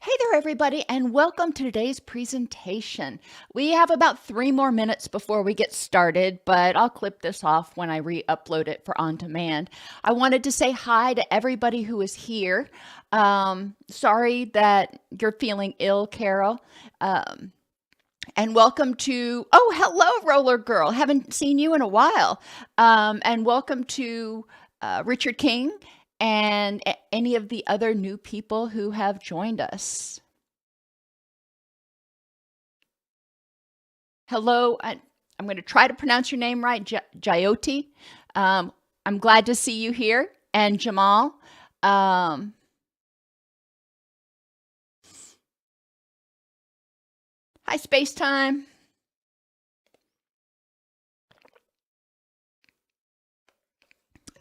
Hey there, everybody, and welcome to today's presentation. We have about 3 more minutes before we get started, but I'll clip this off when I re-upload it for on demand. I wanted to say hi to everybody who is here. Sorry that you're feeling ill, Carol. And welcome to, oh, hello, Roller Girl. Haven't seen you in a while. And welcome to Richard King and any of the other new people who have joined us. Hello, I'm going to try to pronounce your name right, Jyoti. I'm glad to see you here. And Jamal. Hi, Space Time.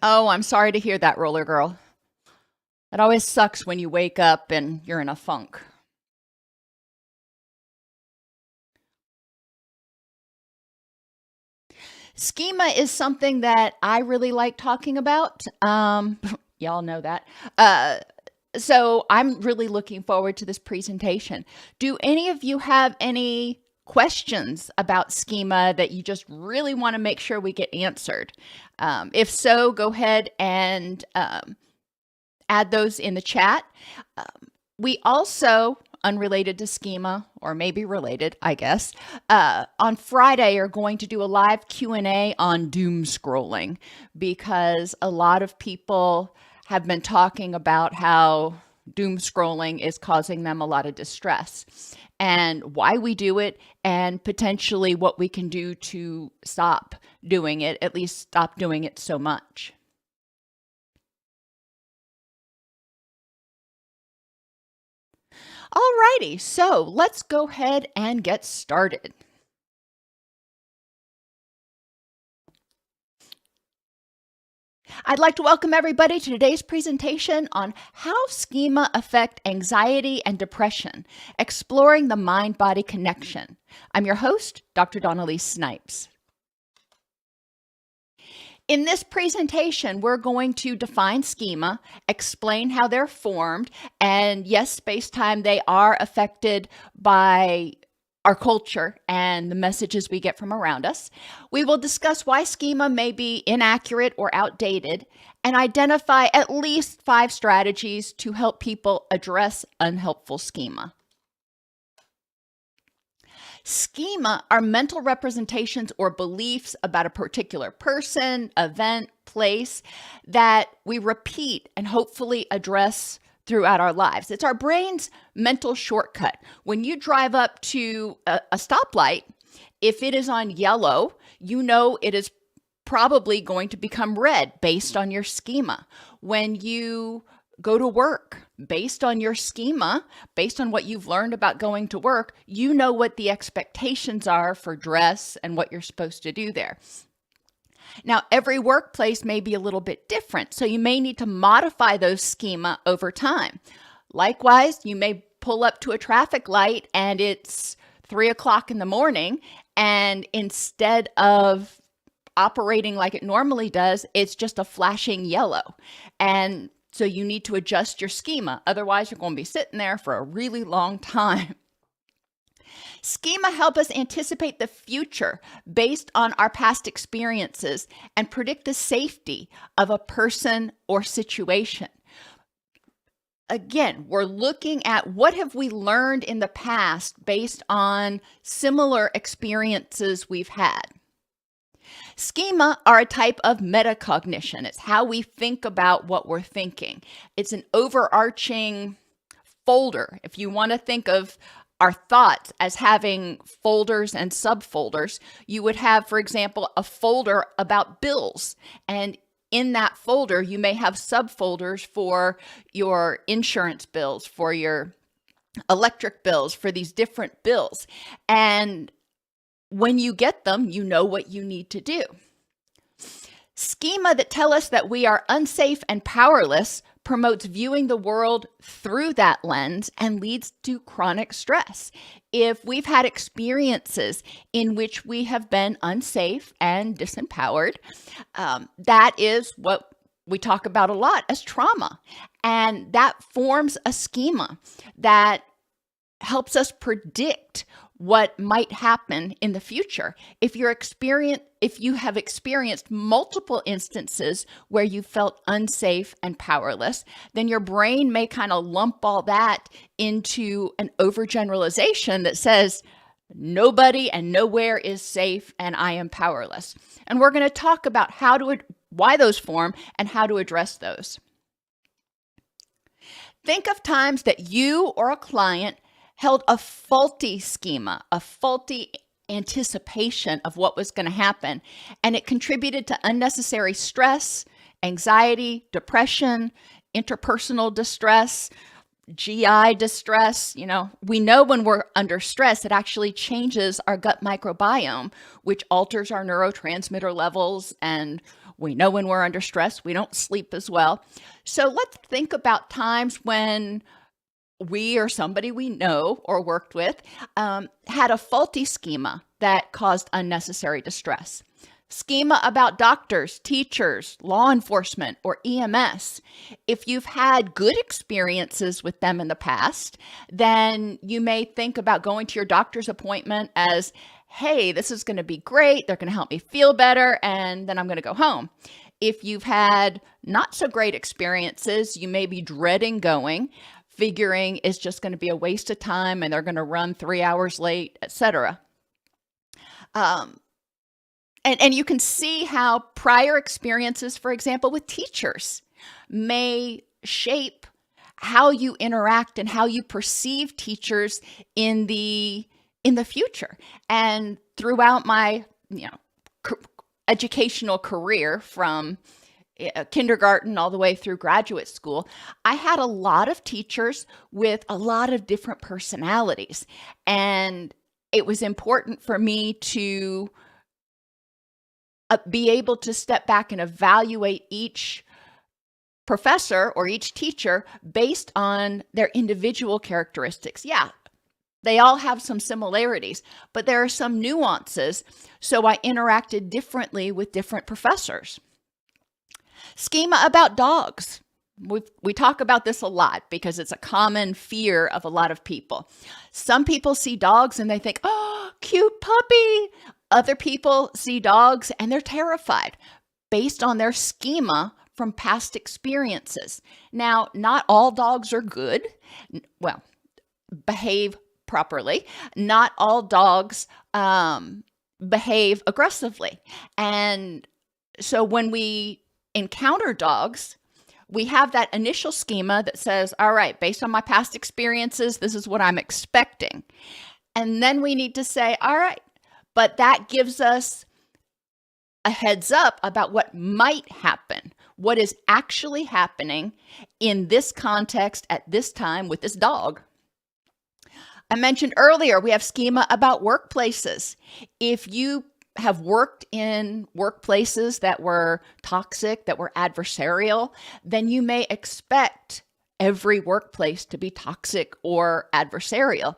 Oh, I'm sorry to hear that, Roller Girl. It always sucks when you wake up and you're in a funk. Schema is something that I really like talking about. Y'all know that. So I'm really looking forward to this presentation. Do any of you have any questions about schema that you just really want to make sure we get answered? If so, go ahead and add those in the chat. We also, unrelated to schema, or maybe related, I guess, on Friday are going to do a live Q&A on doom scrolling, because a lot of people have been talking about how doom scrolling is causing them a lot of distress, and why we do it, and potentially what we can do to stop doing it, at least stop doing it so much. Alrighty, so let's go ahead and get started. I'd like to welcome everybody to today's presentation on how schema affect anxiety and depression, exploring the mind-body connection. I'm your host, Dr. Dawn-Elise Snipes. In this presentation, we're going to define schema, explain how they're formed, and yes, space-time, they are affected by our culture and the messages we get from around us. We will discuss why schema may be inaccurate or outdated, and identify at least 5 strategies to help people address unhelpful schema. Schema are mental representations or beliefs about a particular person, event, place that we repeat and hopefully address throughout our lives. It's our brain's mental shortcut. When you drive up to a stoplight, if it is on yellow, you know it is probably going to become red based on your schema. When you go to work, based on your schema, based on what you've learned about going to work, you know what the expectations are for dress and what you're supposed to do there. Now, every workplace may be a little bit different, so you may need to modify those schema over time. Likewise, you may pull up to a traffic light and it's 3 o'clock in the morning, and instead of operating like it normally does, it's just a flashing yellow. And so you need to adjust your schema. Otherwise, you're going to be sitting there for a really long time. Schema help us anticipate the future based on our past experiences and predict the safety of a person or situation. Again, we're looking at what have we learned in the past based on similar experiences we've had. Schema are a type of metacognition. It's how we think about what we're thinking. It's an overarching folder. If you want to think of our thoughts as having folders and subfolders, you would have, for example, a folder about bills. And in that folder, you may have subfolders for your insurance bills, for your electric bills, for these different bills. And when you get them, you know what you need to do. Schema that tell us that we are unsafe and powerless promotes viewing the world through that lens and leads to chronic stress. If we've had experiences in which we have been unsafe and disempowered, that is what we talk about a lot as trauma. And that forms a schema that helps us predict what might happen in the future. If you have experienced multiple instances where you felt unsafe and powerless, then your brain may kind of lump all that into an overgeneralization that says nobody and nowhere is safe and I am powerless. And we're going to talk about why those form and how to address those. Think of times that you or a client held a faulty schema, a faulty anticipation of what was going to happen, and it contributed to unnecessary stress, anxiety, depression, interpersonal distress, GI distress. We know when we're under stress, it actually changes our gut microbiome, which alters our neurotransmitter levels. And we know when we're under stress, we don't sleep as well. So let's think about times when we or somebody we know or worked with had a faulty schema that caused unnecessary distress. Schema about doctors, teachers, law enforcement, or EMS. If you've had good experiences with them in the past, then you may think about going to your doctor's appointment as, hey, this is going to be great. They're going to help me feel better, and then I'm going to go home. If you've had not so great experiences, you may be dreading going, figuring it's just going to be a waste of time and they're going to run 3 hours late, etc. And you can see how prior experiences, for example, with teachers may shape how you interact and how you perceive teachers in the future. And throughout my educational career, from kindergarten all the way through graduate school, I had a lot of teachers with a lot of different personalities. And it was important for me to be able to step back and evaluate each professor or each teacher based on their individual characteristics. Yeah, they all have some similarities, but there are some nuances. So I interacted differently with different professors. Schema about dogs. We talk about this a lot because it's a common fear of a lot of people. Some people see dogs and they think, oh, cute puppy. Other people see dogs and they're terrified based on their schema from past experiences. Now, not all dogs are good. Well, behave properly. Not all dogs behave aggressively. And so when we encounter dogs, we have that initial schema that says, all right, based on my past experiences, this is what I'm expecting. And then we need to say, all right, but that gives us a heads up about what might happen, what is actually happening in this context at this time with this dog. I mentioned earlier, we have schema about workplaces. If you have worked in workplaces that were toxic, that were adversarial, then you may expect every workplace to be toxic or adversarial,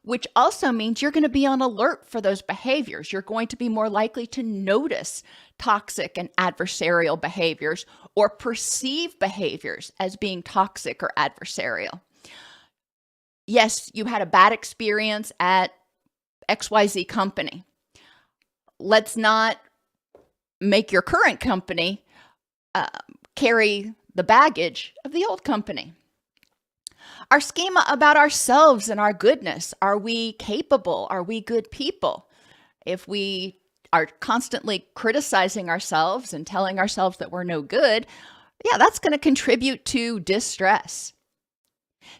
which also means you're going to be on alert for those behaviors. You're going to be more likely to notice toxic and adversarial behaviors or perceive behaviors as being toxic or adversarial. Yes, you had a bad experience at XYZ company. Let's not make your current company carry the baggage of the old company. Our schema about ourselves and our goodness. Are we capable? Are we good people? If we are constantly criticizing ourselves and telling ourselves that we're no good, yeah, that's going to contribute to distress.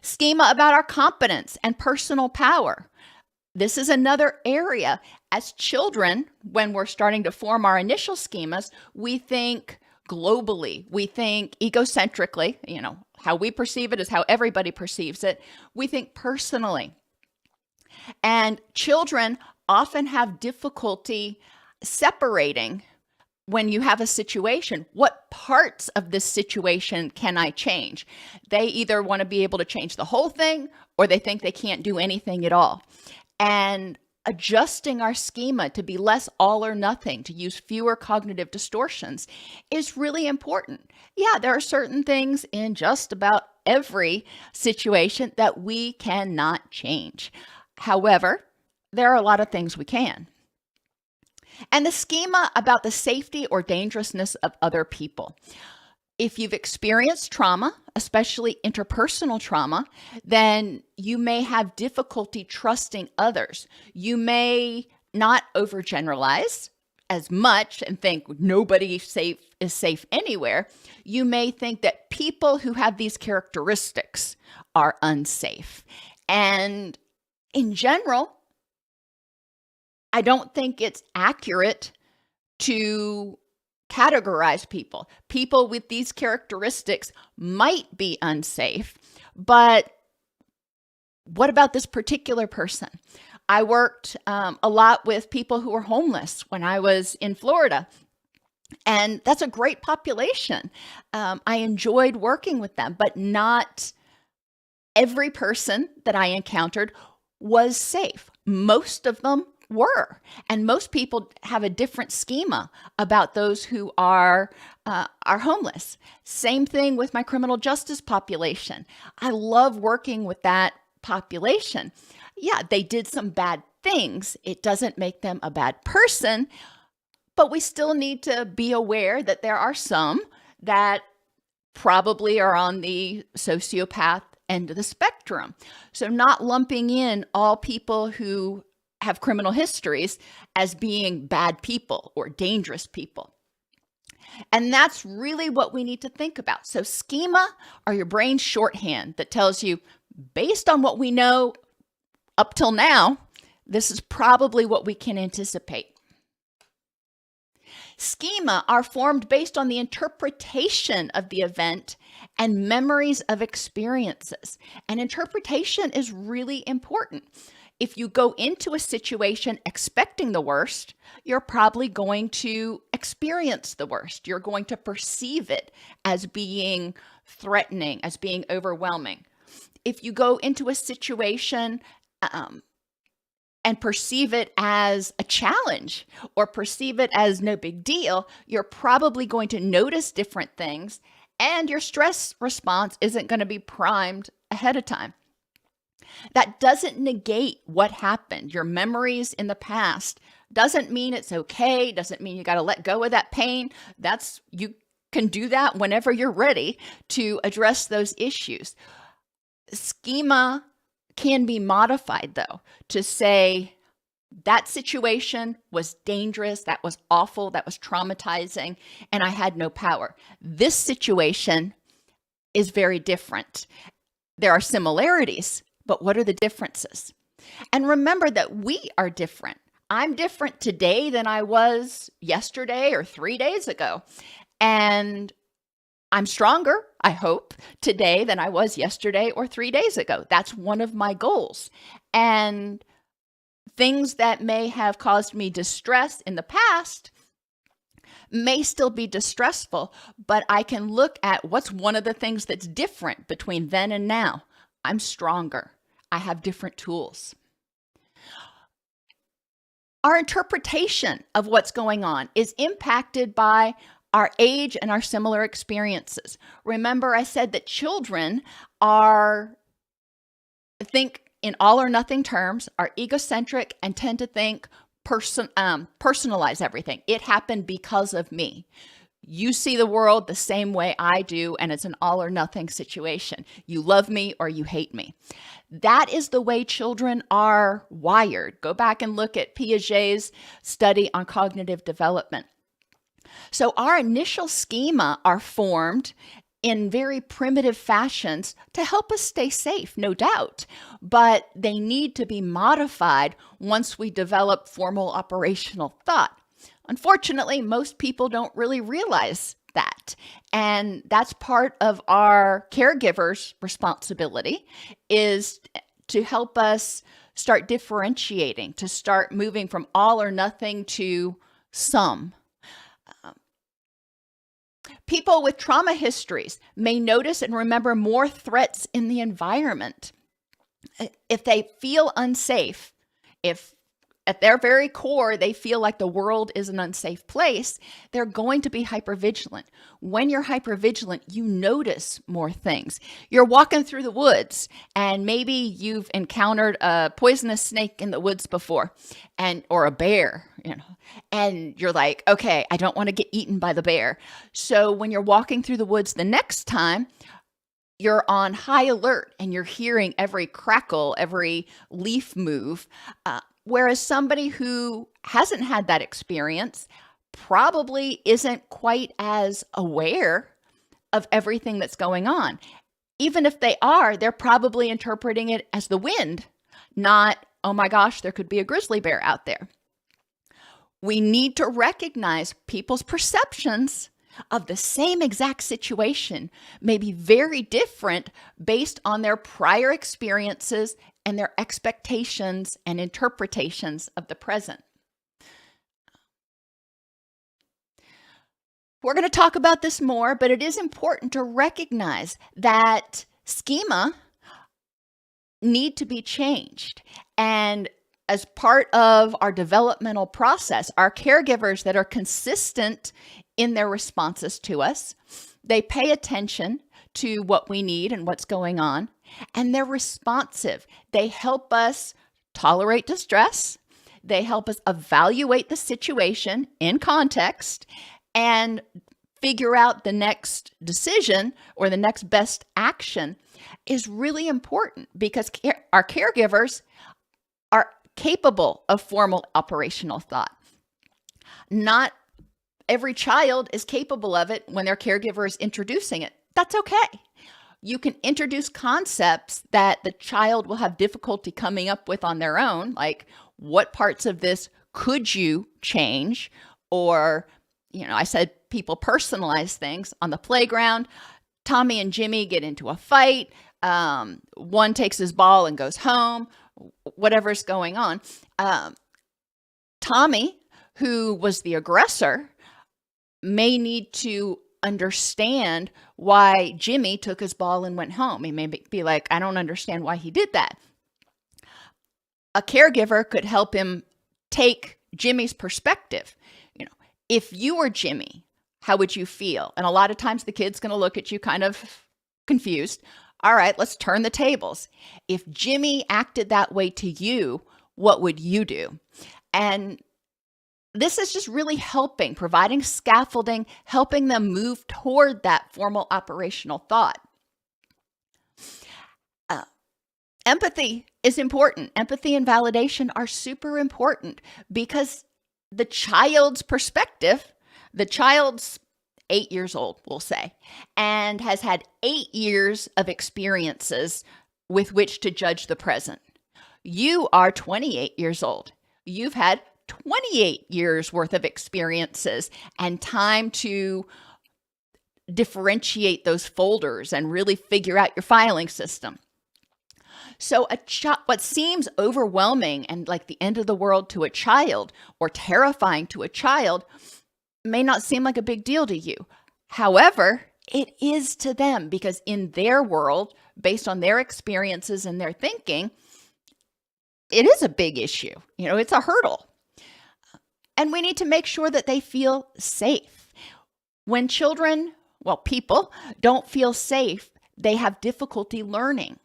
Schema about our competence and personal power. This is another area. As children, when we're starting to form our initial schemas, we think globally, we think egocentrically, how we perceive it is how everybody perceives it. We think personally. And children often have difficulty separating when you have a situation, what parts of this situation can I change? They either want to be able to change the whole thing or they think they can't do anything at all. And adjusting our schema to be less all or nothing, to use fewer cognitive distortions, is really important. Yeah, there are certain things in just about every situation that we cannot change. However, there are a lot of things we can. And the schema about the safety or dangerousness of other people. If you've experienced trauma, especially interpersonal trauma, then you may have difficulty trusting others. You may not overgeneralize as much and think nobody is safe anywhere. You may think that people who have these characteristics are unsafe. And in general, I don't think it's accurate to categorize people. People with these characteristics might be unsafe, but what about this particular person? I worked a lot with people who were homeless when I was in Florida, and that's a great population. I enjoyed working with them, but not every person that I encountered was safe. Most of them were. And most people have a different schema about those who are homeless. Same thing with my criminal justice population. I love working with that population. Yeah, they did some bad things. It doesn't make them a bad person, but we still need to be aware that there are some that probably are on the sociopath end of the spectrum. So not lumping in all people who have criminal histories as being bad people or dangerous people. And that's really what we need to think about. So schema are your brain's shorthand that tells you, based on what we know up till now, this is probably what we can anticipate. Schema are formed based on the interpretation of the event and memories of experiences. And interpretation is really important. If you go into a situation expecting the worst, you're probably going to experience the worst. You're going to perceive it as being threatening, as being overwhelming. If you go into a situation and perceive it as a challenge or perceive it as no big deal, you're probably going to notice different things, and your stress response isn't going to be primed ahead of time. That doesn't negate what happened. Your memories in the past doesn't mean it's okay, doesn't mean you got to let go of that pain. You can do that whenever you're ready to address those issues. Schema can be modified, though, to say that situation was dangerous, that was awful, that was traumatizing, and I had no power. This situation is very different. There are similarities, but what are the differences? And remember that we are different. I'm different today than I was yesterday or 3 days ago. And I'm stronger, I hope, today than I was yesterday or 3 days ago. That's one of my goals. And things that may have caused me distress in the past may still be distressful, but I can look at what's one of the things that's different between then and now. I'm stronger. I have different tools. Our interpretation of what's going on is impacted by our age and our similar experiences. Remember, I said that children think in all or nothing terms, are egocentric, and tend to think personalize everything. It happened because of me. You see the world the same way I do, and it's an all or nothing situation. You love me or you hate me. That is the way children are wired. Go back and look at Piaget's study on cognitive development. So our initial schema are formed in very primitive fashions to help us stay safe, no doubt, but they need to be modified once we develop formal operational thought. Unfortunately, most people don't really realize that. And that's part of our caregivers' responsibility, is to help us start differentiating, to start moving from all or nothing to some. People with trauma histories may notice and remember more threats in the environment. If they feel unsafe, if at their very core, they feel like the world is an unsafe place, they're going to be hypervigilant. When you're hypervigilant, you notice more things. You're walking through the woods and maybe you've encountered a poisonous snake in the woods before, or a bear, and you're like, okay, I don't want to get eaten by the bear. So when you're walking through the woods the next time, you're on high alert and you're hearing every crackle, every leaf move. Whereas somebody who hasn't had that experience probably isn't quite as aware of everything that's going on. Even if they are, they're probably interpreting it as the wind, not, oh my gosh, there could be a grizzly bear out there. We need to recognize people's perceptions of the same exact situation may be very different based on their prior experiences and their expectations and interpretations of the present. We're going to talk about this more, but it is important to recognize that schema need to be changed. And as part of our developmental process, our caregivers that are consistent in their responses to us, they pay attention to what we need and what's going on, and they're responsive. They help us tolerate distress. They help us evaluate the situation in context and figure out the next decision or the next best action is really important because our caregivers are capable of formal operational thought. Not every child is capable of it when their caregiver is introducing it. That's okay. You can introduce concepts that the child will have difficulty coming up with on their own, like what parts of this could you change? Or, I said people personalize things on the playground. Tommy and Jimmy get into a fight. One takes his ball and goes home, whatever's going on. Tommy, who was the aggressor, may need to understand why Jimmy took his ball and went home. He may be like, I don't understand why he did that. A caregiver could help him take Jimmy's perspective. If you were Jimmy, how would you feel? And a lot of times the kid's going to look at you kind of confused. All right, let's turn the tables. If Jimmy acted that way to you, what would you do? And this is just really helping, providing scaffolding, helping them move toward that formal operational thought. Empathy is important. Empathy and validation are super important because the child's perspective, the child's 8 years old, we'll say, and has had 8 years of experiences with which to judge the present. You are 28 years old. You've had 28 years worth of experiences and time to differentiate those folders and really figure out your filing system. So what seems overwhelming and like the end of the world to a child or terrifying to a child may not seem like a big deal to you. However, it is to them because in their world, based on their experiences and their thinking, it is a big issue. It's a hurdle. And we need to make sure that they feel safe. When people don't feel safe, they have difficulty learning.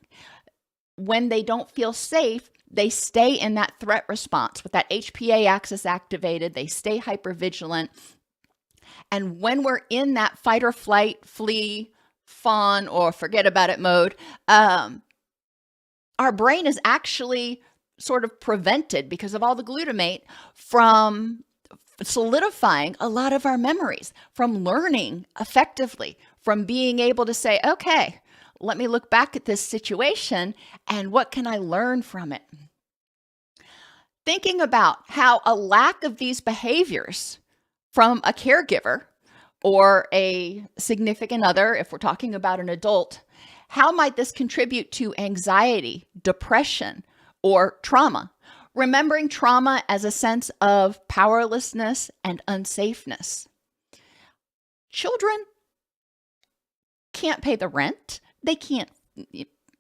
When they don't feel safe, they stay in that threat response with that HPA axis activated. They stay hypervigilant. And when we're in that fight or flight, flee, fawn, or forget about it mode, our brain is actually sort of prevented because of all the glutamate from solidifying a lot of our memories, from learning effectively, from being able to say, okay, let me look back at this situation and what can I learn from it? Thinking about how a lack of these behaviors from a caregiver or a significant other, if we're talking about an adult, how might this contribute to anxiety, depression, or trauma? Remembering trauma as a sense of powerlessness and unsafeness. Children can't pay the rent. They can't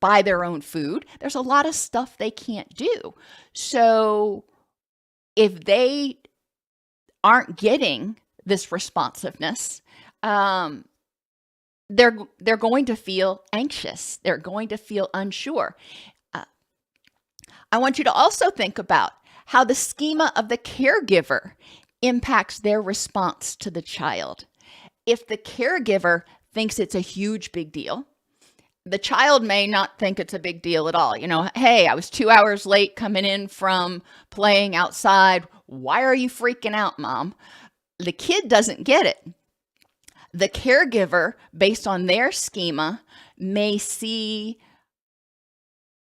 buy their own food. There's a lot of stuff they can't do. So if they aren't getting this responsiveness, they're going to feel anxious. They're going to feel unsure. I want you to also think about how the schema of the caregiver impacts their response to the child. If the caregiver thinks it's a huge big deal, the child may not think it's a big deal at all. Hey, I was 2 hours late coming in from playing outside. Why are you freaking out, Mom? The kid doesn't get it. The caregiver, based on their schema, may see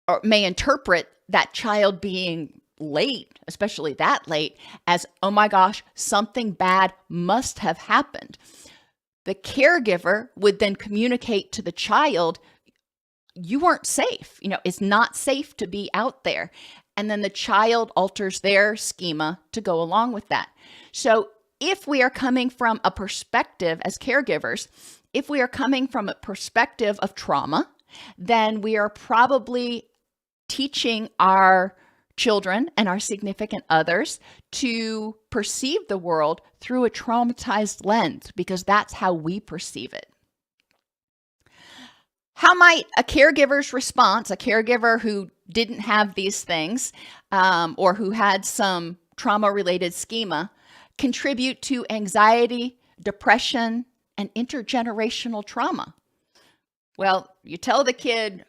or may interpret that child being late, especially that late, as, oh my gosh, something bad must have happened. The caregiver would then communicate to the child, you weren't safe. It's not safe to be out there. And then the child alters their schema to go along with that. So if we are coming from a perspective as caregivers, if we are coming from a perspective of trauma, then we are probably teaching our children and our significant others to perceive the world through a traumatized lens, because that's how we perceive it. How might a caregiver's response, a caregiver who didn't have these things or who had some trauma-related schema, contribute to anxiety, depression, and intergenerational trauma? Well, you tell the kid,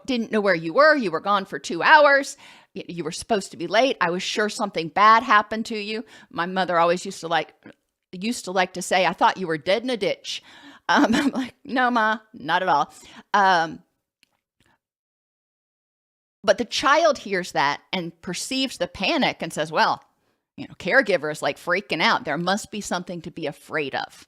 didn't know where you were gone for 2 hours, you were supposed to be late, I was sure something bad happened to you. My mother always used to like to say, I thought you were dead in a ditch. I'm like, no, Ma, not at all. But the child hears that and perceives the panic and says, well, caregiver is like freaking out. There must be something to be afraid of.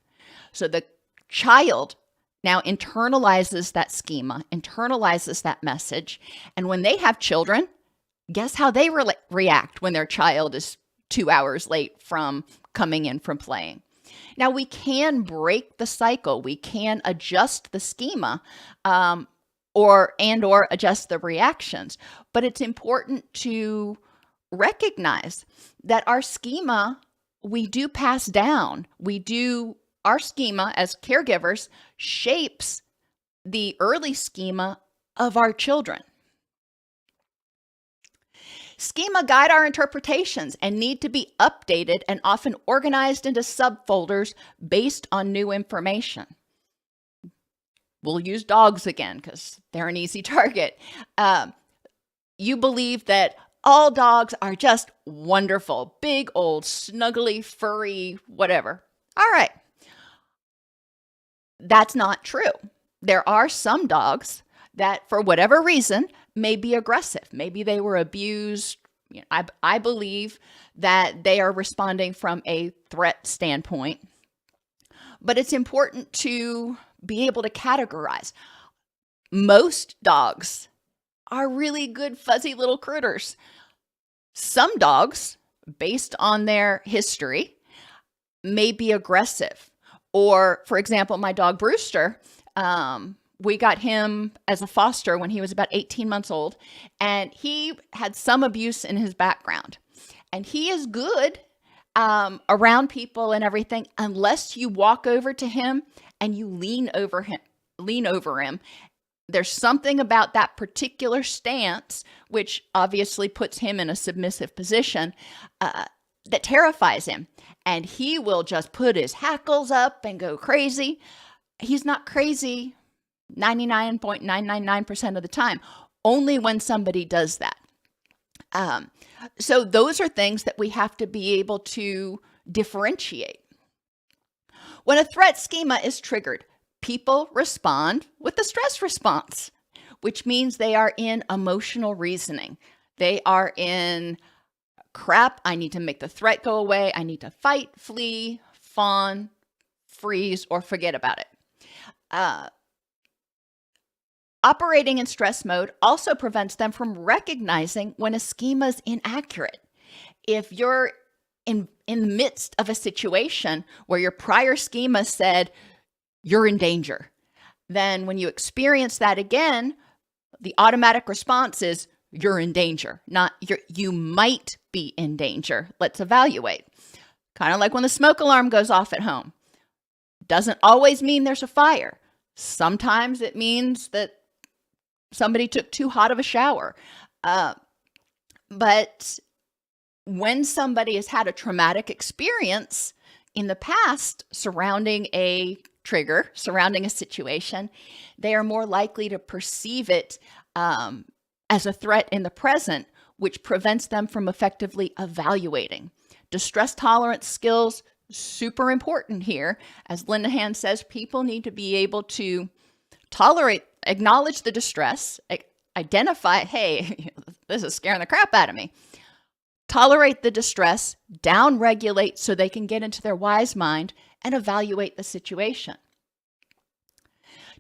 So the child now internalizes that schema, internalizes that message. And when they have children, guess how they react when their child is 2 hours late from coming in from playing? Now, we can break the cycle. We can adjust the schema or adjust the reactions. But it's important to recognize that our schema, we do pass down. Our schema as caregivers shapes the early schema of our children. Schema guide our interpretations and need to be updated and often organized into subfolders based on new information. We'll use dogs again because they're an easy target. You believe that all dogs are just wonderful, big, old, snuggly, furry, whatever. All right. That's not true. There are some dogs that, for whatever reason, may be aggressive. Maybe they were abused. I believe that they are responding from a threat standpoint. But it's important to be able to categorize. Most dogs are really good, fuzzy little critters. Some dogs, based on their history, may be aggressive. Or, for example, my dog Brewster, we got him as a foster when he was about 18 months old, and he had some abuse in his background. And he is good around people and everything, unless you walk over to him and you lean over him. There's something about that particular stance, which obviously puts him in a submissive position, that terrifies him. And he will just put his hackles up and go crazy. He's not crazy 99.999% of the time, only when somebody does that. So those are things that we have to be able to differentiate. When a threat schema is triggered, people respond with the stress response, which means they are in emotional reasoning. They are in, crap, I need to make the threat go away. I need to fight, flee, fawn, freeze, or forget about it. Operating in stress mode also prevents them from recognizing when a schema is inaccurate. If you're in the midst of a situation where your prior schema said you're in danger, then when you experience that again, the automatic response is you're in danger, not you might be in danger. Let's evaluate. Kind of like when the smoke alarm goes off at home. Doesn't always mean there's a fire. Sometimes it means that somebody took too hot of a shower. But when somebody has had a traumatic experience in the past surrounding a trigger, surrounding a situation, they are more likely to perceive it as a threat in the present, which prevents them from effectively evaluating. Distress tolerance skills, super important here. As Linehan says, people need to be able to tolerate, acknowledge the distress, identify, hey, this is scaring the crap out of me. Tolerate the distress, down-regulate so they can get into their wise mind and evaluate the situation.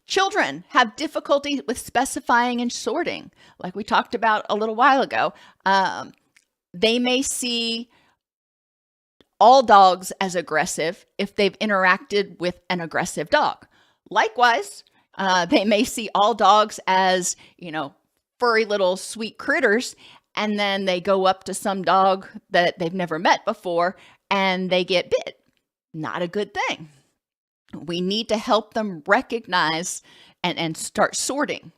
Children have difficulty with specifying and sorting, like we talked about a little while ago. They may see all dogs as aggressive if they've interacted with an aggressive dog. Likewise, they may see all dogs as, furry little sweet critters, and then they go up to some dog that they've never met before and they get bit. Not a good thing. We need to help them recognize and start sorting.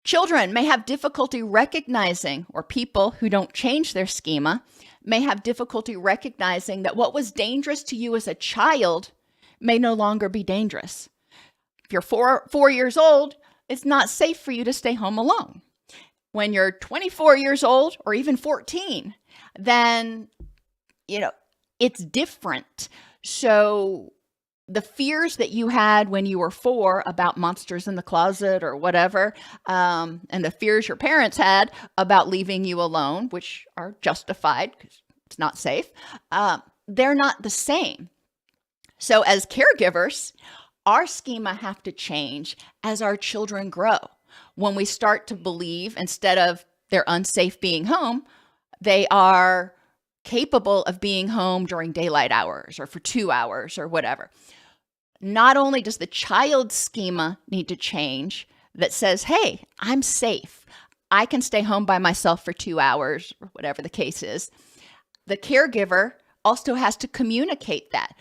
Children may have difficulty recognizing, or people who don't change their schema may have difficulty recognizing that what was dangerous to you as a child may no longer be dangerous. If you're 4 years old, it's not safe for you to stay home alone. When you're 24 years old or even 14, then, it's different. So the fears that you had when you were 4 about monsters in the closet or whatever, and the fears your parents had about leaving you alone, which are justified because it's not safe, they're not the same. So as caregivers, our schema have to change as our children grow. When we start to believe, instead of they're unsafe being home, they are capable of being home during daylight hours or for 2 hours or whatever. Not only does the child's schema need to change that says, hey, I'm safe. I can stay home by myself for 2 hours or whatever the case is. The caregiver also has to communicate that.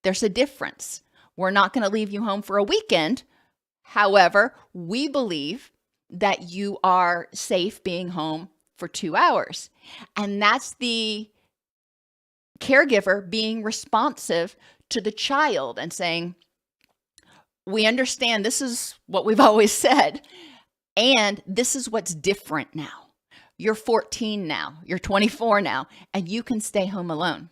There's a difference. We're not going to leave you home for a weekend. However, we believe that you are safe being home for 2 hours. And that's the caregiver being responsive to the child and saying, we understand this is what we've always said, and this is what's different now. You're 14 now, you're 24 now, and you can stay home alone.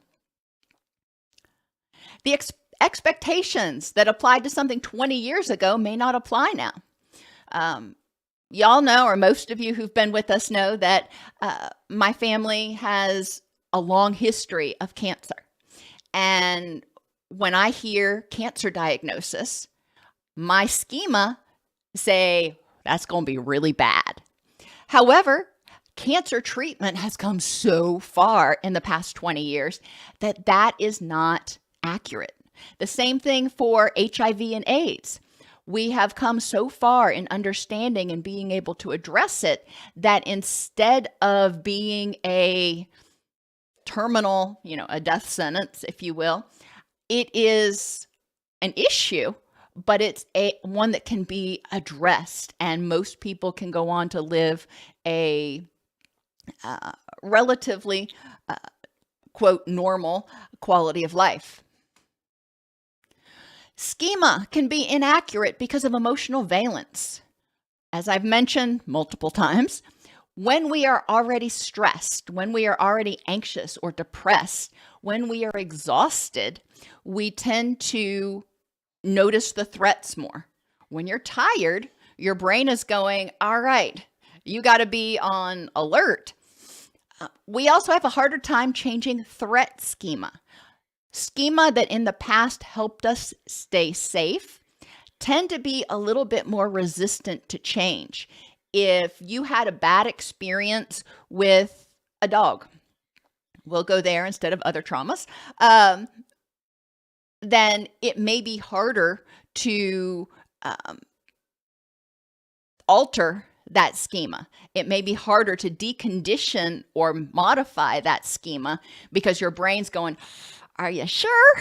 The expectations that applied to something 20 years ago may not apply now. Y'all know, or most of you who've been with us know, that my family has a long history of cancer. And when I hear cancer diagnosis, my schema say, that's going to be really bad. However, cancer treatment has come so far in the past 20 years that that is not accurate. The same thing for HIV and AIDS. We have come so far in understanding and being able to address it that instead of being a terminal, a death sentence, if you will, it is an issue, but it's one that can be addressed, and most people can go on to live a relatively, quote, normal quality of life. Schema can be inaccurate because of emotional valence. As I've mentioned multiple times, when we are already stressed, when we are already anxious or depressed, when we are exhausted, we tend to notice the threats more. When you're tired, your brain is going, all right, you got to be on alert. We also have a harder time changing threat schema. Schema that in the past helped us stay safe tend to be a little bit more resistant to change. If you had a bad experience with a dog, we'll go there instead of other traumas, then it may be harder to alter that schema. It may be harder to decondition or modify that schema because your brain's going, are you sure?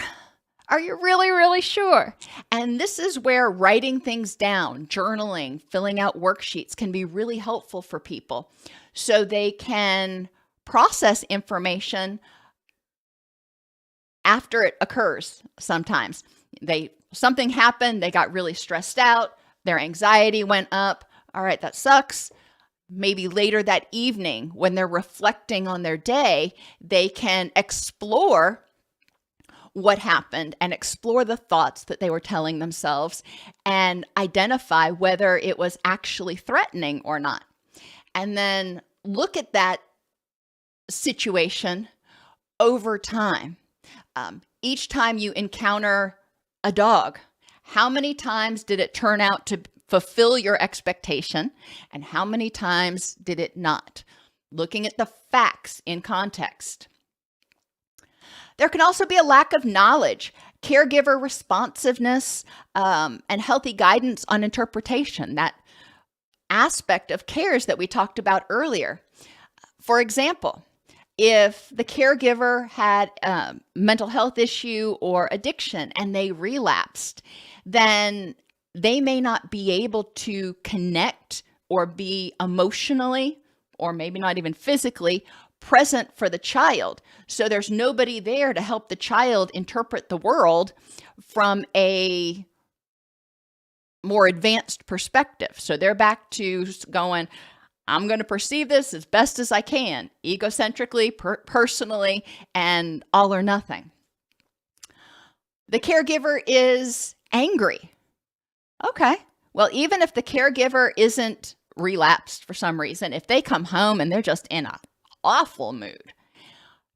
Are you really, really sure? And this is where writing things down, journaling, filling out worksheets can be really helpful for people so they can process information after it occurs. Sometimes something happened, they got really stressed out, their anxiety went up. All right, that sucks. Maybe later that evening when they're reflecting on their day, they can explore what happened and explore the thoughts that they were telling themselves and identify whether it was actually threatening or not. And then look at that situation over time. Each time you encounter a dog, how many times did it turn out to fulfill your expectation and how many times did it not? Looking at the facts in context. There can also be a lack of knowledge, caregiver responsiveness, and healthy guidance on interpretation, that aspect of cares that we talked about earlier. For example, if the caregiver had a mental health issue or addiction and they relapsed, then they may not be able to connect or be emotionally, or maybe not even physically, present for the child. So there's nobody there to help the child interpret the world from a more advanced perspective. So they're back to going, I'm going to perceive this as best as I can, egocentrically, personally, and all or nothing. The caregiver is angry. Okay, well, even if the caregiver isn't relapsed for some reason, if they come home and they're just in an awful mood,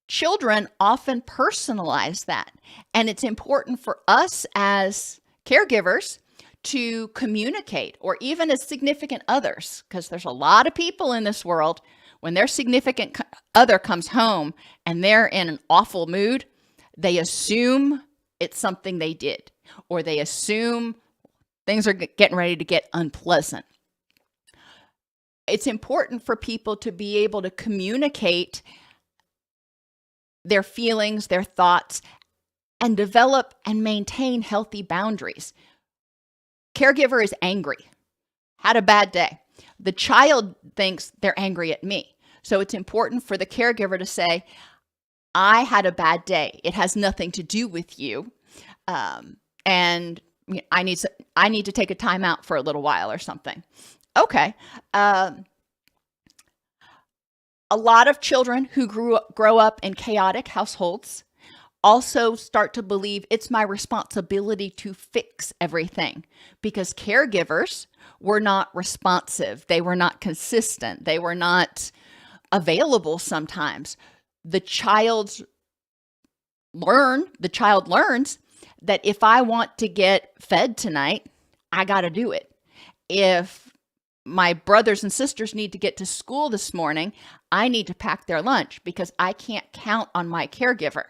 children often personalize that. And it's important for us as caregivers to communicate, or even as significant others, because there's a lot of people in this world, when their significant other comes home and they're in an awful mood, they assume it's something they did, or they assume things are getting ready to get unpleasant. It's important for people to be able to communicate their feelings, their thoughts, and develop and maintain healthy boundaries. Caregiver is angry, had a bad day. The child thinks they're angry at me. So it's important for the caregiver to say, I had a bad day. It has nothing to do with you. And I need to take a time out for a little while or something. Okay. A lot of children who grow up in chaotic households also start to believe it's my responsibility to fix everything, because caregivers were not responsive. They were not consistent. They were not available sometimes. The child learns that if I want to get fed tonight, I got to do it. If my brothers and sisters need to get to school this morning, I need to pack their lunch because I can't count on my caregiver.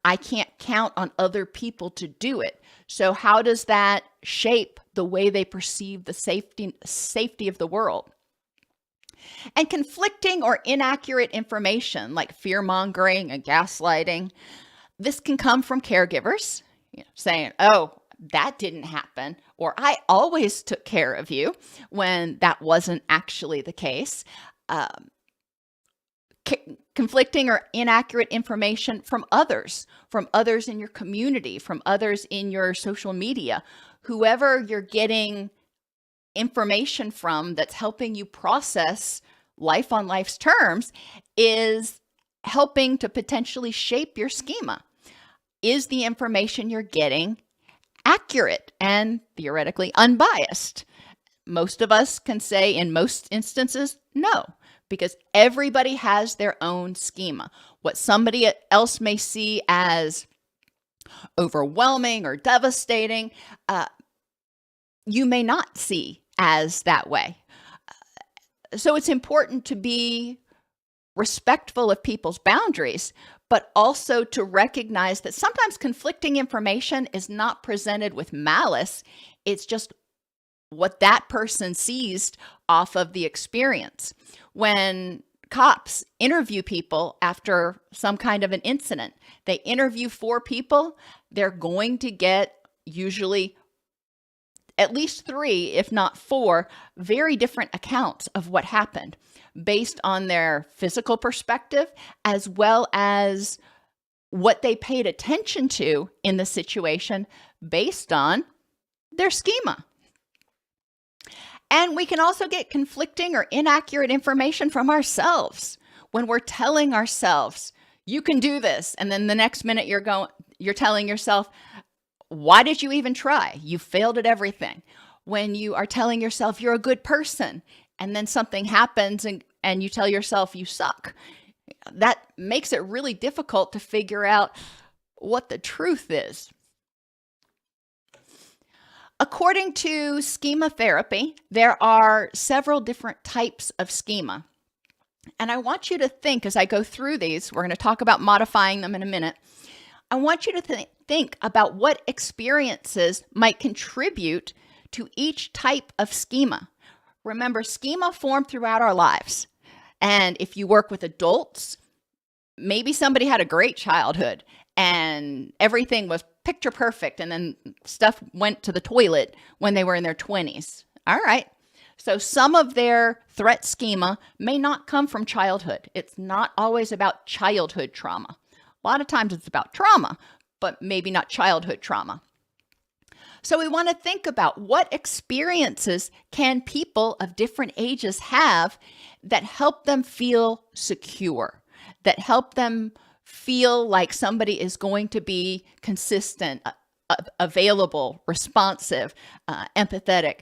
I can't count on other people to do it. So how does that shape the way they perceive the safety of the world? And conflicting or inaccurate information like fear-mongering and gaslighting, this can come from caregivers, saying, oh, that didn't happen, or I always took care of you, when that wasn't actually the case. Conflicting or inaccurate information from others in your community, from others in your social media, whoever you're getting information from that's helping you process life on life's terms is helping to potentially shape your schema. Is the information you're getting accurate and theoretically unbiased? Most of us can say in most instances, no, because everybody has their own schema. What somebody else may see as overwhelming or devastating, you may not see as that way. So it's important to be respectful of people's boundaries, but also to recognize that sometimes conflicting information is not presented with malice. It's just what that person seized off of the experience. When cops interview people after some kind of an incident, they interview 4 people, they're going to get usually at least 3, if not 4, very different accounts of what happened based on their physical perspective, as well as what they paid attention to in the situation based on their schema. And we can also get conflicting or inaccurate information from ourselves when we're telling ourselves, you can do this. And then the next minute you're telling yourself, why did you even try? You failed at everything. When you are telling yourself you're a good person, and then something happens and you tell yourself you suck, that makes it really difficult to figure out what the truth is. According to schema therapy, there are several different types of schema. And I want you to think, as I go through these, we're going to talk about modifying them in a minute. I want you to think about what experiences might contribute to each type of schema. Remember, schema form throughout our lives. And if you work with adults, maybe somebody had a great childhood and everything was picture perfect, and then stuff went to the toilet when they were in their 20s. All right. So some of their threat schema may not come from childhood. It's not always about childhood trauma. A lot of times it's about trauma, but maybe not childhood trauma. So we want to think about what experiences can people of different ages have that help them feel secure, that help them feel like somebody is going to be consistent, available, responsive, empathetic.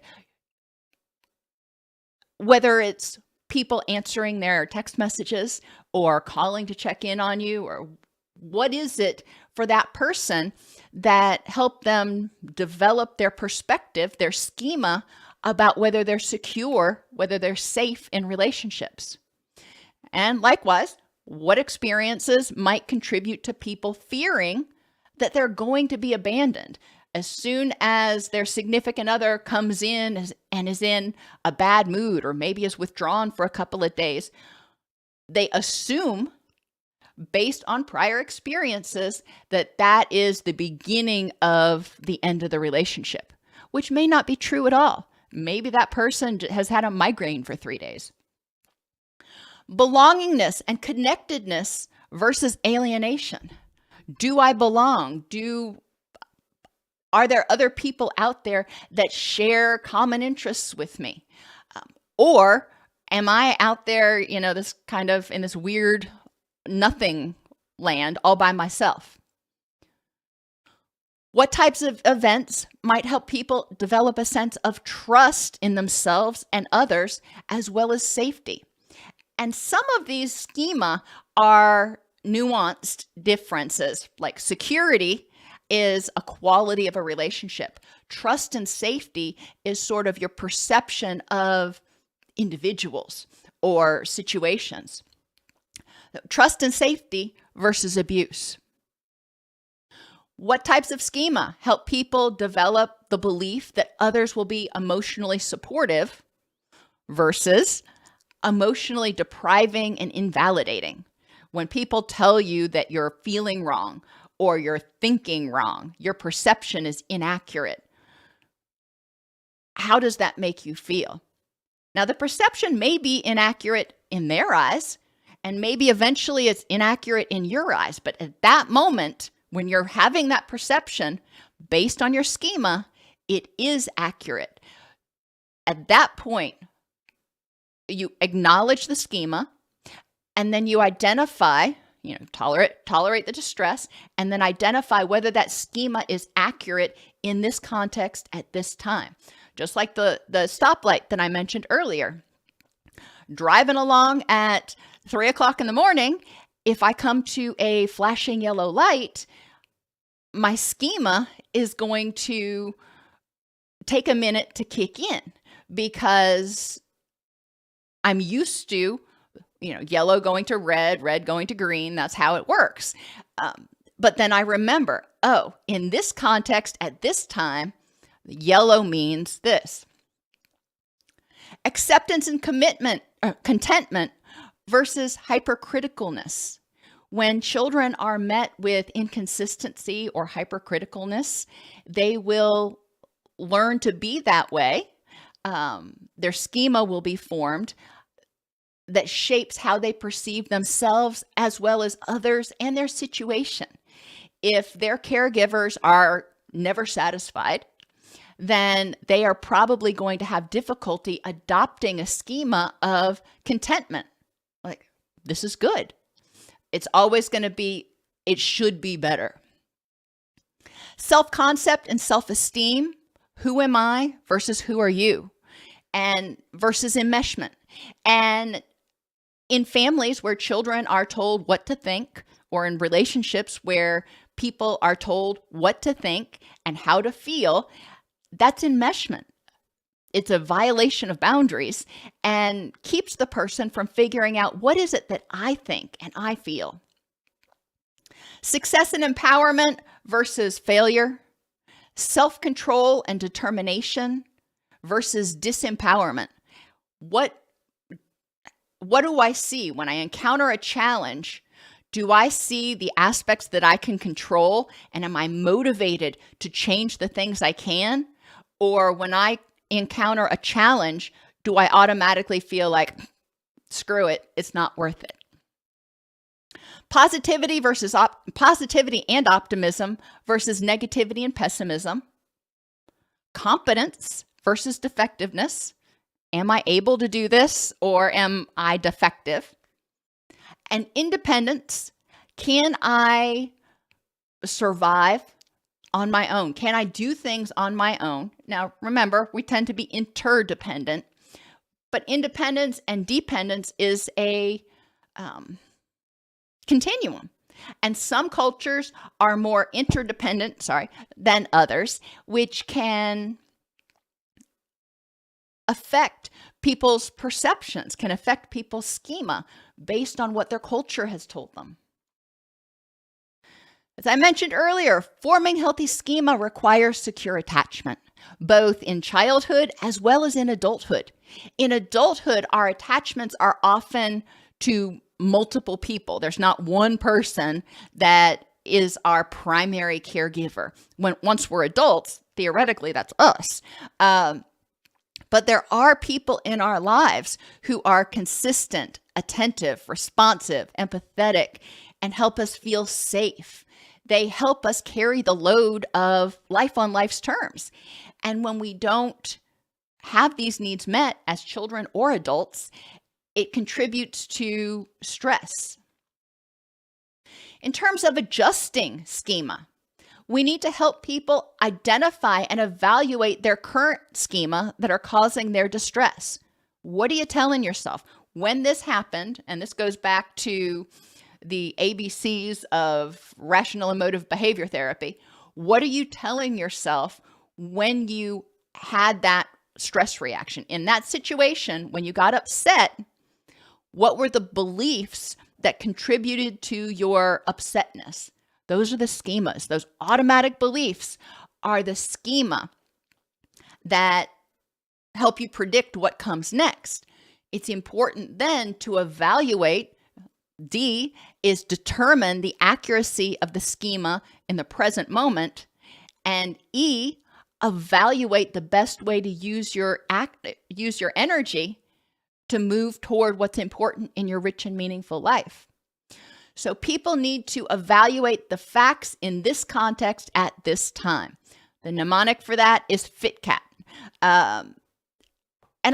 Whether it's people answering their text messages or calling to check in on you, or what is it for that person that help them develop their perspective, their schema about whether they're secure, whether they're safe in relationships. And likewise, what experiences might contribute to people fearing that they're going to be abandoned as soon as their significant other comes in and is in a bad mood, or maybe is withdrawn for a couple of days. They assume, based on prior experiences, that that is the beginning of the end of the relationship, which may not be true at all. Maybe that person has had a migraine for 3 days. Belongingness and connectedness versus alienation. Do I belong? Are there other people out there that share common interests with me? Or am I out there, this kind of in this weird nothing land all by myself? What types of events might help people develop a sense of trust in themselves and others, as well as safety? And some of these schema are nuanced differences, like security is a quality of a relationship. Trust and safety is sort of your perception of individuals or situations. Trust and safety versus abuse. What types of schema help people develop the belief that others will be emotionally supportive versus emotionally depriving and invalidating? When people tell you that you're feeling wrong or you're thinking wrong, your perception is inaccurate, how does that make you feel? Now, the perception may be inaccurate in their eyes, and maybe eventually it's inaccurate in your eyes. But at that moment, when you're having that perception based on your schema, it is accurate. At that point, you acknowledge the schema, and then you identify, tolerate the distress, and then identify whether that schema is accurate in this context at this time. Just like the stoplight that I mentioned earlier. Driving along at 3 o'clock in the morning, if I come to a flashing yellow light, my schema is going to take a minute to kick in because I'm used to, yellow going to red, red going to green. That's how it works. But then I remember, in this context, at this time, yellow means this. Acceptance and contentment versus hypercriticalness. When children are met with inconsistency or hypercriticalness, they will learn to be that way. Their schema will be formed that shapes how they perceive themselves as well as others and their situation. If their caregivers are never satisfied, then they are probably going to have difficulty adopting a schema of contentment. Like, this is good. It's always going to be, it should be better. Self-concept and self-esteem. Who am I versus who are you? And versus enmeshment. And in families where children are told what to think, or in relationships where people are told what to think and how to feel, that's enmeshment. It's a violation of boundaries and keeps the person from figuring out, what is it that I think and I feel? Success and empowerment versus failure. Self-control and determination versus disempowerment. What do I see when I encounter a challenge? Do I see the aspects that I can control, and am I motivated to change the things I can? Or when I encounter a challenge, do I automatically feel like, screw it, it's not worth it? Positivity versus positivity and optimism versus negativity and pessimism. Competence versus defectiveness. Am I able to do this, or am I defective? And independence. Can I survive on my own? Can I do things on my own? Now, remember, we tend to be interdependent, but independence and dependence is a continuum. And some cultures are more interdependent, than others, which can affect people's perceptions, can affect people's schema based on what their culture has told them. As I mentioned earlier, forming healthy schema requires secure attachment, both in childhood as well as in adulthood. In adulthood, our attachments are often to multiple people. There's not one person that is our primary caregiver. Once we're adults, theoretically, that's us. But there are people in our lives who are consistent, attentive, responsive, empathetic, and help us feel safe. They help us carry the load of life on life's terms. And when we don't have these needs met as children or adults, it contributes to stress. In terms of adjusting schema, we need to help people identify and evaluate their current schema that are causing their distress. What are you telling yourself? When this happened, and this goes back to the ABCs of rational emotive behavior therapy, what are you telling yourself when you had that stress reaction? In that situation, when you got upset, what were the beliefs that contributed to your upsetness? Those are the schemas. Those automatic beliefs are the schema that help you predict what comes next. It's important then to evaluate. D is determine the accuracy of the schema in the present moment. And E, evaluate the best way to use your energy to move toward what's important in your rich and meaningful life. So people need to evaluate the facts in this context at this time. The mnemonic for that is FitCat. And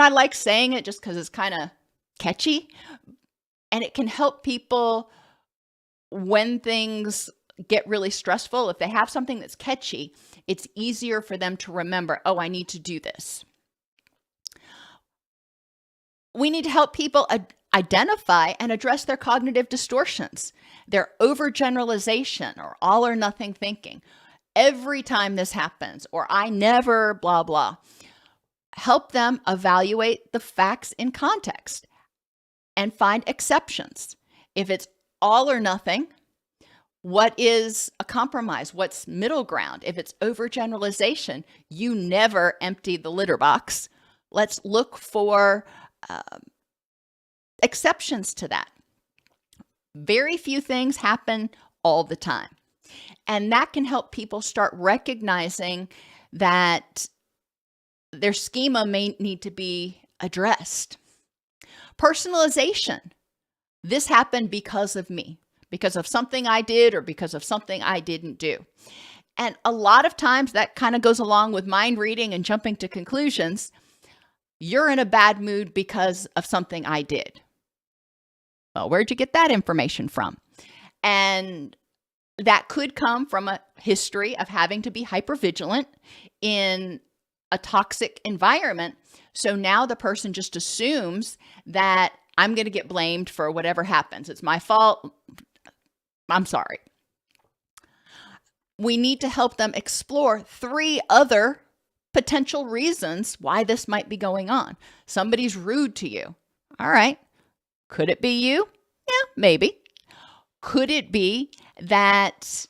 I like saying it just because it's kind of catchy. And it can help people when things get really stressful. If they have something that's catchy, it's easier for them to remember, oh, I need to do this. We need to help people identify and address their cognitive distortions, their overgeneralization or all or nothing thinking. Every time this happens, or I never, blah, blah. Help them evaluate the facts in context and find exceptions. If it's all or nothing, what is a compromise? What's middle ground? If it's overgeneralization, you never empty the litter box. Let's look for exceptions to that. Very few things happen all the time. And that can help people start recognizing that their schema may need to be addressed. Personalization. This happened because of me, because of something I did or because of something I didn't do. And a lot of times that kind of goes along with mind reading and jumping to conclusions. You're in a bad mood because of something I did. Well, where'd you get that information from? And that could come from a history of having to be hypervigilant in a toxic environment. So now the person just assumes that I'm going to get blamed for whatever happens. It's my fault. I'm sorry. We need to help them explore 3 other potential reasons why this might be going on. Somebody's rude to you. All right. Could it be you? Yeah, maybe. Could it be that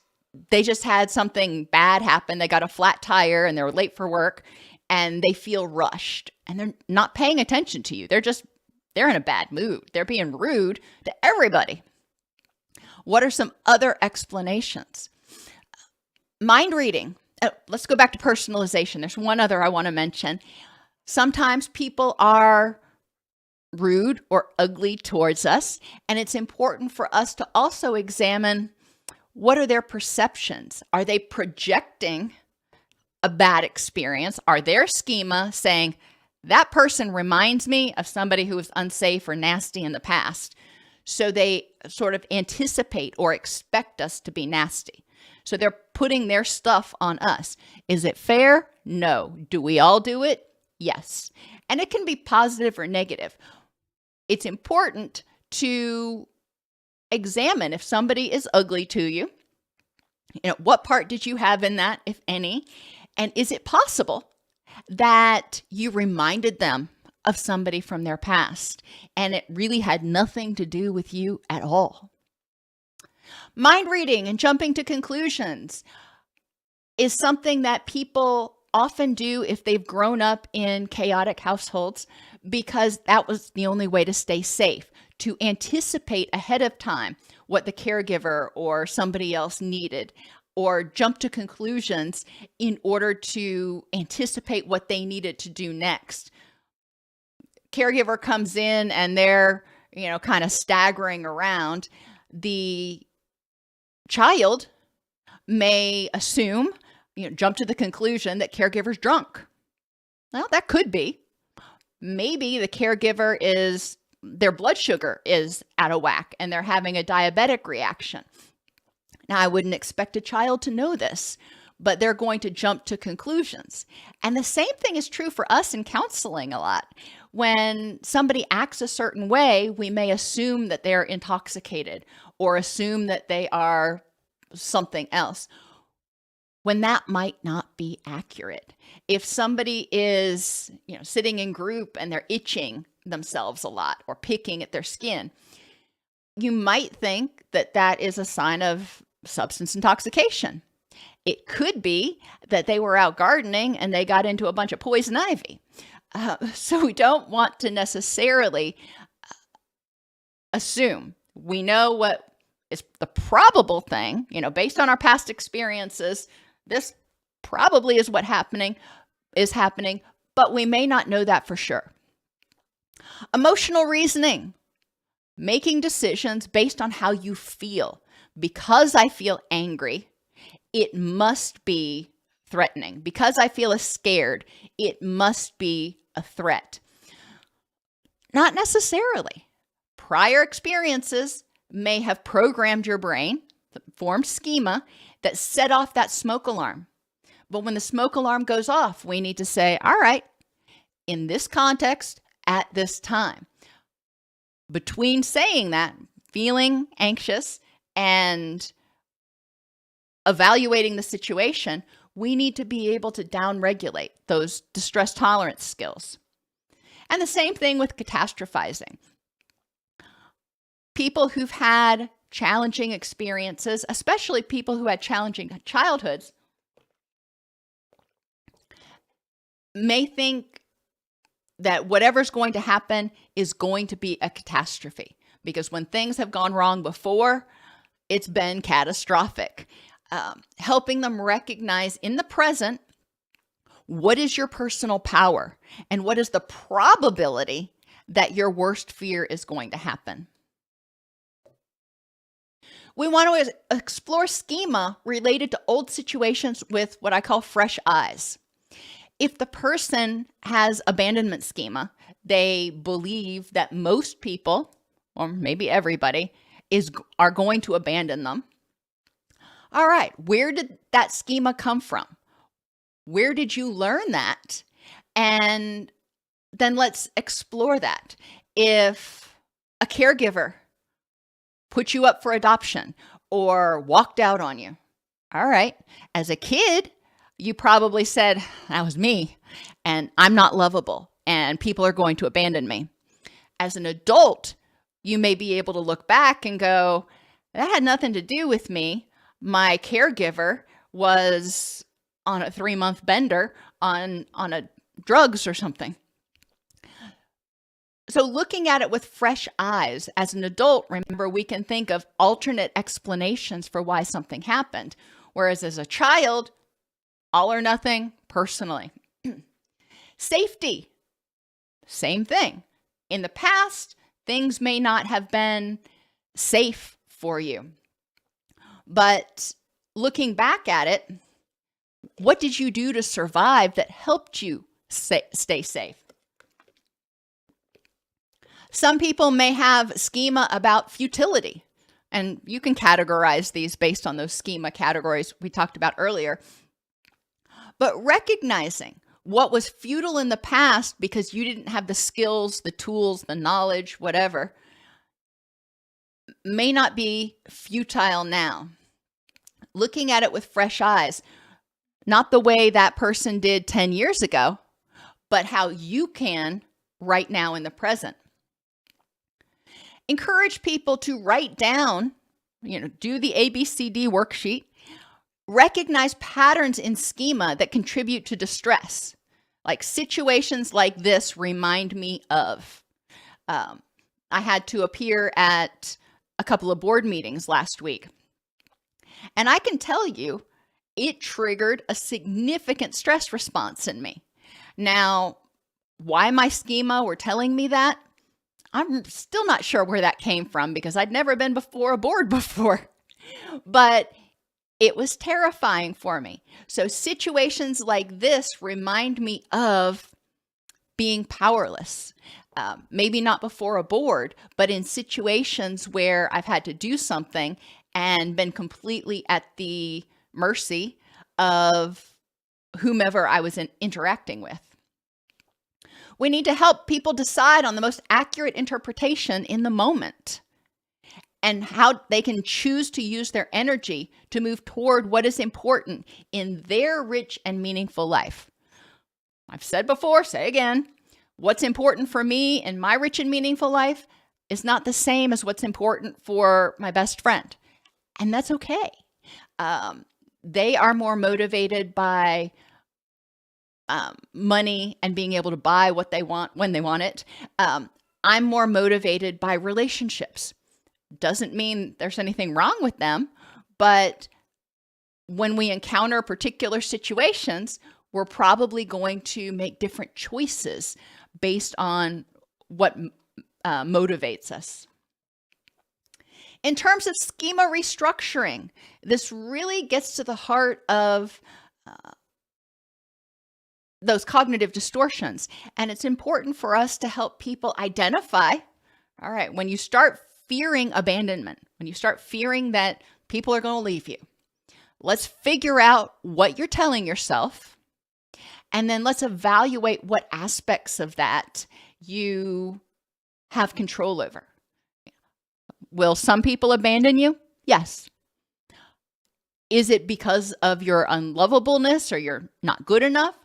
they just had something bad happen? They got a flat tire and they were late for work and they feel rushed and they're not paying attention to you. They're in a bad mood. They're being rude to everybody. What are some other explanations? Mind reading. Let's go back to personalization. There's one other I want to mention. Sometimes people are rude or ugly towards us, and it's important for us to also examine what are their perceptions. Are they projecting a bad experience? Are their schema saying, that person reminds me of somebody who was unsafe or nasty in the past? So they sort of anticipate or expect us to be nasty. So they're putting their stuff on us. Is it fair? No. Do we all do it? Yes. And it can be positive or negative. It's important to examine if somebody is ugly to you. What part did you have in that, if any? And is it possible that you reminded them of somebody from their past and it really had nothing to do with you at all? Mind reading and jumping to conclusions is something that people often do if they've grown up in chaotic households, because that was the only way to stay safe, to anticipate ahead of time what the caregiver or somebody else needed, or jump to conclusions in order to anticipate what they needed to do next. Caregiver comes in and they're, kind of staggering around. The child may assume, jump to the conclusion that caregiver's drunk. Well, that could be. Maybe the caregiver their blood sugar is out of whack and they're having a diabetic reaction. Now, I wouldn't expect a child to know this, but they're going to jump to conclusions. And the same thing is true for us in counseling a lot. When somebody acts a certain way, we may assume that they're intoxicated or assume that they are something else, when that might not be accurate. If somebody is, sitting in group and they're itching themselves a lot or picking at their skin, you might think that that is a sign of substance intoxication. It could be that they were out gardening and they got into a bunch of poison ivy. So we don't want to necessarily assume. We know what is the probable thing, based on our past experiences. This probably is what is happening, but we may not know that for sure. Emotional reasoning, making decisions based on how you feel. Because I feel angry, it must be threatening. Because I feel scared, it must be a threat. Not necessarily. Prior experiences may have programmed your brain, formed schema that set off that smoke alarm. But when the smoke alarm goes off, we need to say, all right, in this context, at this time. Between saying that, feeling anxious and evaluating the situation, we need to be able to downregulate those distress tolerance skills. And the same thing with catastrophizing. People who've had challenging experiences, especially people who had challenging childhoods, may think that whatever's going to happen is going to be a catastrophe, because when things have gone wrong before, it's been catastrophic. Helping them recognize in the present, what is your personal power and what is the probability that your worst fear is going to happen. We want to explore schema related to old situations with what I call fresh eyes. If the person has abandonment schema, they believe that most people, or maybe everybody, are going to abandon them. All right, where did that schema come from? Where did you learn that? And then let's explore that. If a caregiver put you up for adoption or walked out on you, all right, as a kid, you probably said, that was me, and I'm not lovable, and people are going to abandon me. As an adult, you may be able to look back and go, that had nothing to do with me. My caregiver was on a 3-month bender on a drugs or something. So looking at it with fresh eyes, as an adult, remember, we can think of alternate explanations for why something happened. Whereas as a child, all or nothing, personally. Safety, same thing. In the past, things may not have been safe for you. But looking back at it, what did you do to survive that helped you stay safe? Some people may have schema about futility, and you can categorize these based on those schema categories we talked about earlier. But recognizing what was futile in the past because you didn't have the skills, the tools, the knowledge, whatever, may not be futile now. Looking at it with fresh eyes, not the way that person did 10 years ago, but how you can right now in the present. Encourage people to write down, do the ABCD worksheet, recognize patterns in schema that contribute to distress. Like situations like this remind me of. I had to appear at a couple of board meetings last week. And I can tell you, it triggered a significant stress response in me. Now, why my schema were telling me that, I'm still not sure where that came from because I'd never been before a board before. But it was terrifying for me. So situations like this remind me of being powerless. Maybe not before a board, but in situations where I've had to do something and been completely at the mercy of whomever I was interacting with. We need to help people decide on the most accurate interpretation in the moment and how they can choose to use their energy to move toward what is important in their rich and meaningful life. I've said before, say again, what's important for me in my rich and meaningful life is not the same as what's important for my best friend. And that's okay. They are more motivated by money and being able to buy what they want when they want it. I'm more motivated by relationships. Doesn't mean there's anything wrong with them, but when we encounter particular situations, we're probably going to make different choices based on what motivates us. In terms of schema restructuring, this really gets to the heart of those cognitive distortions. And it's important for us to help people identify, all right, when you start fearing abandonment, when you start fearing that people are going to leave you, let's figure out what you're telling yourself. And then let's evaluate what aspects of that you have control over. Will some people abandon you? Yes. Is it because of your unlovableness or you're not good enough?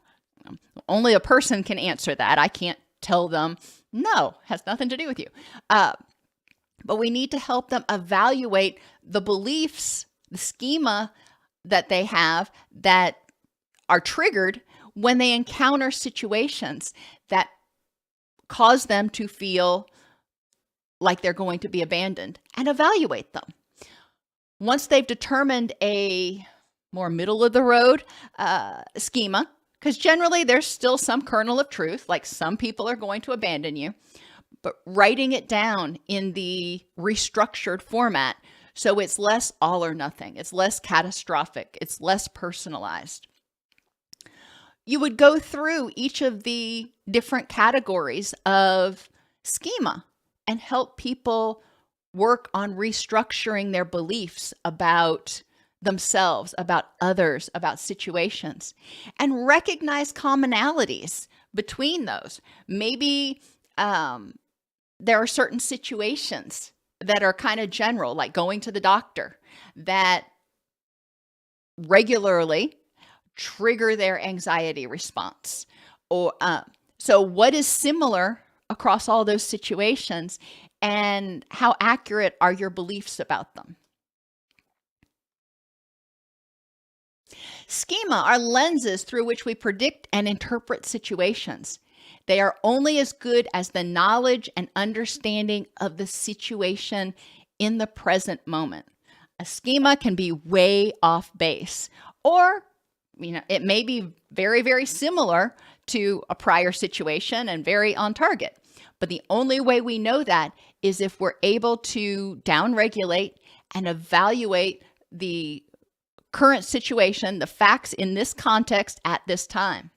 Only a person can answer that. I can't tell them, no, has nothing to do with you. But we need to help them evaluate the beliefs, the schema that they have that are triggered when they encounter situations that cause them to feel like they're going to be abandoned, and evaluate them. Once they've determined a more middle of the road schema, because generally there's still some kernel of truth, like some people are going to abandon you, but writing it down in the restructured format so it's less all or nothing, it's less catastrophic, it's less personalized. You would go through each of the different categories of schema and help people work on restructuring their beliefs about themselves, about others, about situations, and recognize commonalities between those. Maybe there are certain situations that are kind of general, like going to the doctor, that regularly trigger their anxiety response. Or so what is similar across all those situations, and how accurate are your beliefs about them? Schema are lenses through which we predict and interpret situations. They are only as good as the knowledge and understanding of the situation in the present moment. A schema can be way off base, or it may be very, very similar to a prior situation and very on target. But the only way we know that is if we're able to downregulate and evaluate the current situation, the facts in this context at this time.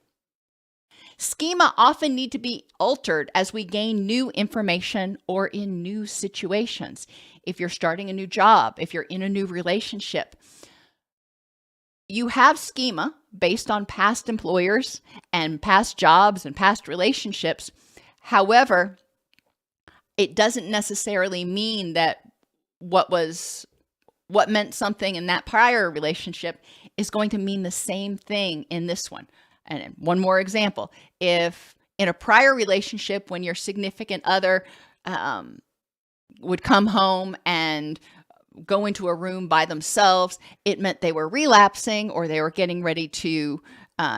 Schema often need to be altered as we gain new information or in new situations. If you're starting a new job, if you're in a new relationship, you have schema based on past employers and past jobs and past relationships. However, it doesn't necessarily mean that what meant something in that prior relationship is going to mean the same thing in this one. And one more example, if in a prior relationship, when your significant other would come home and go into a room by themselves, it meant they were relapsing or they were getting ready to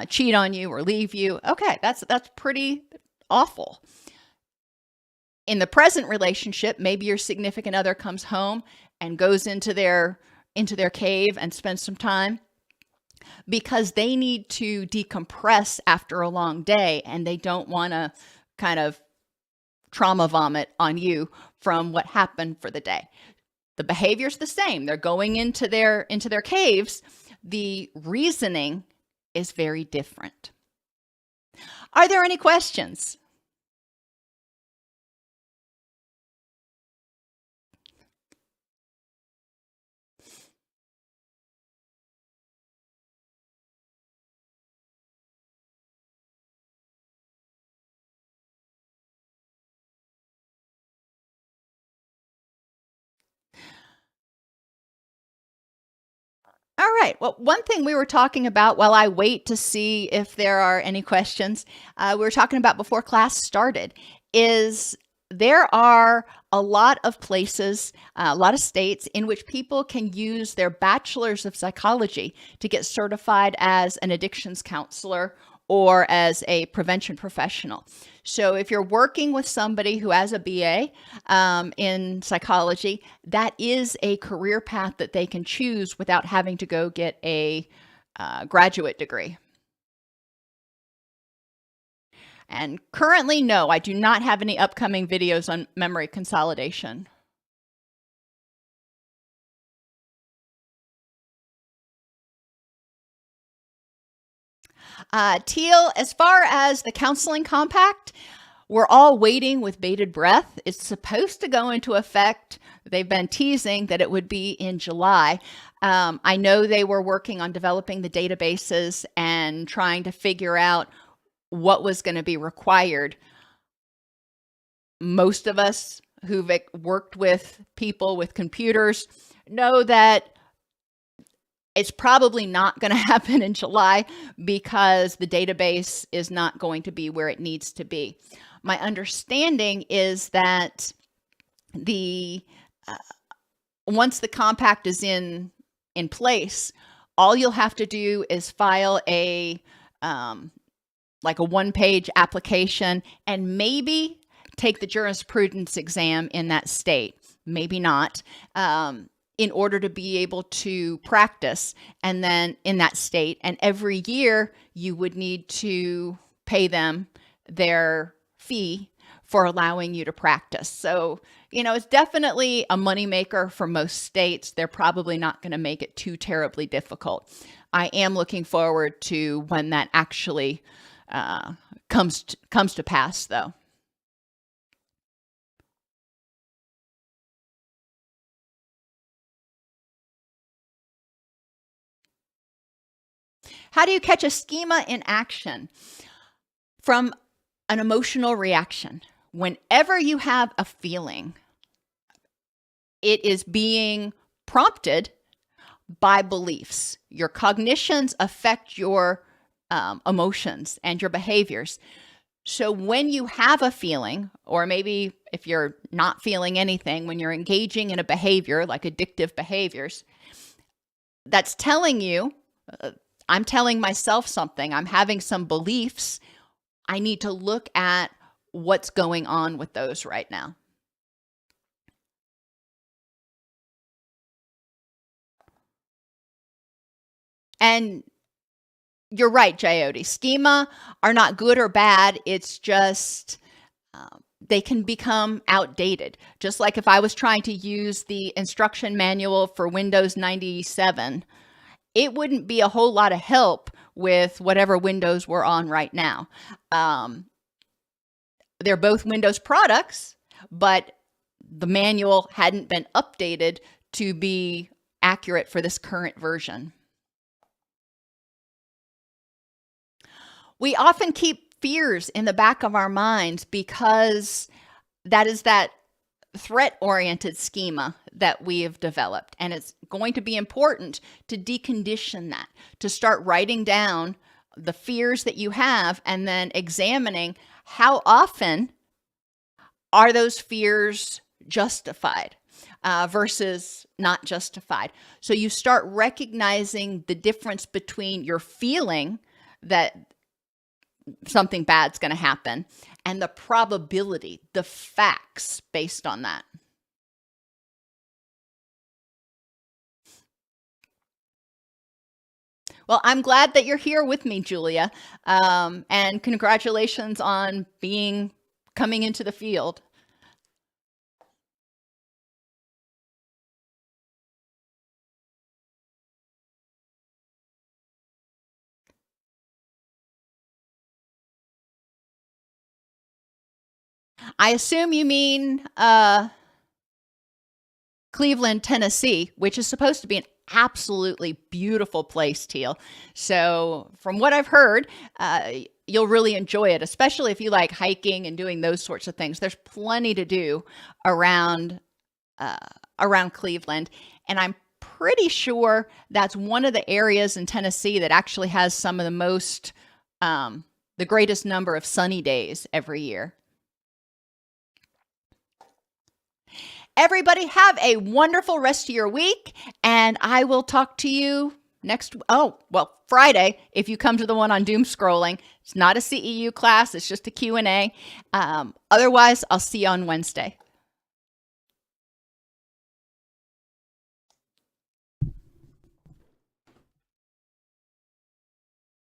cheat on you or leave you. Okay, that's pretty awful. In the present relationship, maybe your significant other comes home and goes into their cave and spends some time because they need to decompress after a long day, and they don't want to kind of trauma vomit on you from what happened for the day. The behavior's the same. They're going into their caves. The reasoning is very different. Are there any questions? All right. Well, one thing we were talking about while I wait to see if there are any questions, we were talking about before class started, is there are a lot of places, a lot of states in which people can use their bachelor's of psychology to get certified as an addictions counselor or as a prevention professional. So if you're working with somebody who has a BA in psychology, that is a career path that they can choose without having to go get a graduate degree. And currently, no, I do not have any upcoming videos on memory consolidation. Teal, as far as the counseling compact, we're all waiting with bated breath. It's supposed to go into effect. They've been teasing that it would be in July. I know they were working on developing the databases and trying to figure out what was going to be required. Most of us who've worked with people with computers know that it's probably not going to happen in July because the database is not going to be where it needs to be. My understanding is that once the compact is in place, all you'll have to do is file a one-page application and maybe take the jurisprudence exam in that state, maybe not, in order to be able to practice and then in that state. And every year you would need to pay them their fee for allowing you to practice. So, it's definitely a moneymaker for most states. They're probably not going to make it too terribly difficult. I am looking forward to when that actually comes to pass, though. How do you catch a schema in action? From an emotional reaction. Whenever you have a feeling, it is being prompted by beliefs. Your cognitions affect your emotions and your behaviors. So when you have a feeling, or maybe if you're not feeling anything, when you're engaging in a behavior like addictive behaviors, that's telling you, I'm telling myself something, I'm having some beliefs, I need to look at what's going on with those right now. And you're right, Jyoti. Schema are not good or bad. It's just they can become outdated. Just like if I was trying to use the instruction manual for Windows 97, it wouldn't be a whole lot of help with whatever Windows we're on right now. They're both Windows products, but the manual hadn't been updated to be accurate for this current version. We often keep fears in the back of our minds because that is that threat-oriented schema that we have developed. And it's going to be important to decondition that, to start writing down the fears that you have and then examining how often are those fears justified versus not justified. So you start recognizing the difference between your feeling that something bad's going to happen and the probability, the facts based on that. Well, I'm glad that you're here with me, Julia, and congratulations on coming into the field. I assume you mean Cleveland, Tennessee, which is supposed to be an absolutely beautiful place, Teal. So from what I've heard, you'll really enjoy it, especially if you like hiking and doing those sorts of things. There's plenty to do around Cleveland. And I'm pretty sure that's one of the areas in Tennessee that actually has some of the greatest number of sunny days every year. Everybody have a wonderful rest of your week, and I will talk to you Friday, if you come to the one on doom scrolling. It's not a CEU class, it's just a Q&A. Otherwise, I'll see you on Wednesday.